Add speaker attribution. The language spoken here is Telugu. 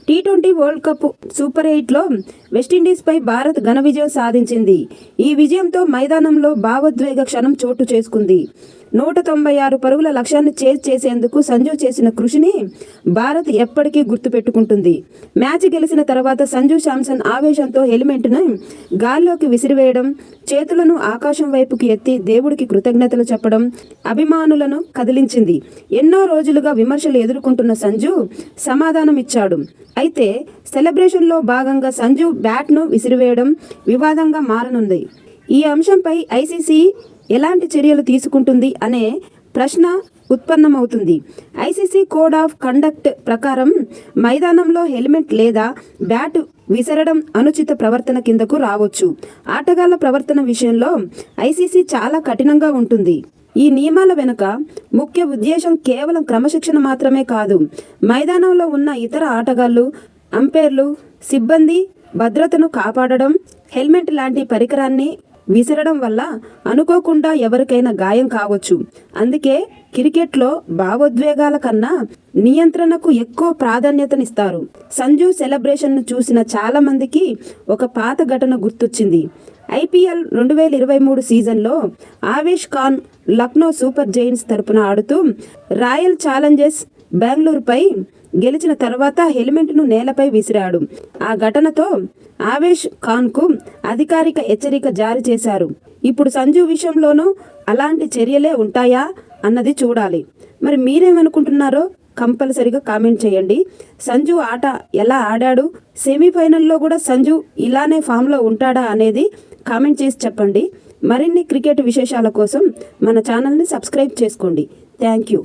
Speaker 1: టీ20 వరల్డ్ కప్ సూపర్ 8లో వెస్టిండీస్పై భారత్ ఘన విజయం సాధించింది. ఈ విజయంతో మైదానంలో భావోద్వేగ క్షణం చోటు చేసుకుంది. 196 పరుగుల లక్ష్యాన్ని చేజ్ చేసేందుకు సంజు చేసిన కృషిని భారత్ ఎప్పటికీ గుర్తుపెట్టుకుంటుంది. మ్యాచ్ గెలిచిన తర్వాత సంజు శాంసన్ ఆవేశంతో హెల్మెట్ను గాల్లోకి విసిరివేయడం, చేతులను ఆకాశం వైపుకి ఎత్తి దేవుడికి కృతజ్ఞతలు చెప్పడం అభిమానులను కదిలించింది. ఎన్నో రోజులుగా విమర్శలు ఎదుర్కొంటున్న సంజు సమాధానమిచ్చాడు. అయితే సెలబ్రేషన్లో భాగంగా సంజు బ్యాట్ను విసిరివేయడం వివాదంగా మారనుంది. ఈ అంశంపై ఐసీసీ ఎలాంటి చర్యలు తీసుకుంటుంది అనే ప్రశ్న ఉత్పన్నమవుతుంది. ఐసీసీ కోడ్ ఆఫ్ కండక్ట్ ప్రకారం మైదానంలో హెల్మెట్ లేదా బ్యాట్ విసరడం అనుచిత ప్రవర్తన కిందకు రావచ్చు. ఆటగాళ్ల ప్రవర్తన విషయంలో ఐసీసీ చాలా కఠినంగా ఉంటుంది. ఈ నియమాల వెనుక ముఖ్య ఉద్దేశం కేవలం క్రమశిక్షణ మాత్రమే కాదు, మైదానంలో ఉన్న ఇతర ఆటగాళ్లు, అంపైర్లు, సిబ్బంది భద్రతను కాపాడడం. హెల్మెట్ లాంటి పరికరాన్ని విసరడం వల్ల అనుకోకుండా ఎవరికైనా గాయం కావచ్చు. అందుకే క్రికెట్లో భావోద్వేగాల కన్నా నియంత్రణకు ఎక్కువ ప్రాధాన్యతనిస్తారు. సంజు సెలబ్రేషన్ను చూసిన చాలా మందికి ఒక పాత ఘటన గుర్తొచ్చింది. ఐపీఎల్ 2023 సీజన్లో ఆవేష్ ఖాన్ లక్నో సూపర్ జైంట్స్ తరపున ఆడుతూ రాయల్ ఛాలెంజర్స్ బెంగళూరుపై గెలిచిన తర్వాత హెల్మెట్ను నేలపై విసిరాడు. ఆ ఘటనతో ఆవేష్ ఖాన్కు అధికారిక హెచ్చరిక జారీ చేశారు. ఇప్పుడు సంజు విషయంలోనూ అలాంటి చర్యలే ఉంటాయా అన్నది చూడాలి. మరి మీరేమనుకుంటున్నారో కంపల్సరిగా కామెంట్ చేయండి. సంజు ఆట ఎలా ఆడాడు, సెమీఫైనల్లో కూడా సంజు ఇలానే ఫామ్లో ఉంటాడా అనేది కామెంట్ చేసి చెప్పండి. మరిన్ని క్రికెట్ విశేషాల కోసం మన ఛానల్ని సబ్స్క్రైబ్ చేసుకోండి. Thank you.